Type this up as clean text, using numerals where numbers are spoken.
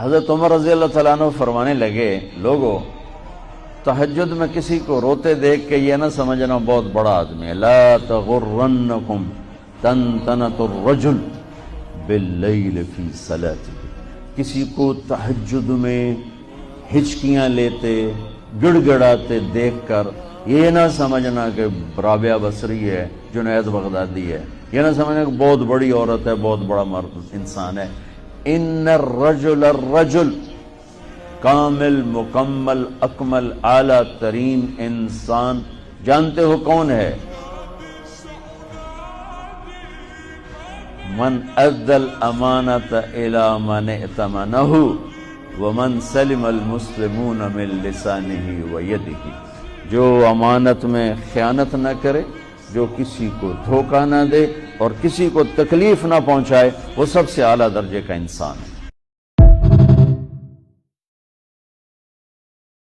حضرت عمر رضی اللہ تعالیٰ عنہ فرمانے لگے، لوگو تہجد میں کسی کو روتے دیکھ کے یہ نہ سمجھنا بہت بڑا آدمی ہے، لا تغرنکم تنتنۃ الرجل باللیل فی صلاته، کسی کو تہجد میں ہچکیاں لیتے گڑ گڑاتے دیکھ کر یہ نہ سمجھنا کہ رابعہ بصری ہے، جنید بغدادی ہے، یہ نہ سمجھنا کہ بہت بڑی عورت ہے، بہت بڑا مرد انسان ہے۔ ان الرجل کامل مکمل اکمل اعلیٰ ترین انسان جانتے ہو کون ہے؟ من ادى الامانة الى من ائتمنه ومن سلم المسلمون من لسانه ويده، جو امانت میں خیانت نہ کرے، جو کسی کو دھوکہ نہ دے اور کسی کو تکلیف نہ پہنچائے، وہ سب سے اعلیٰ درجے کا انسان ہے۔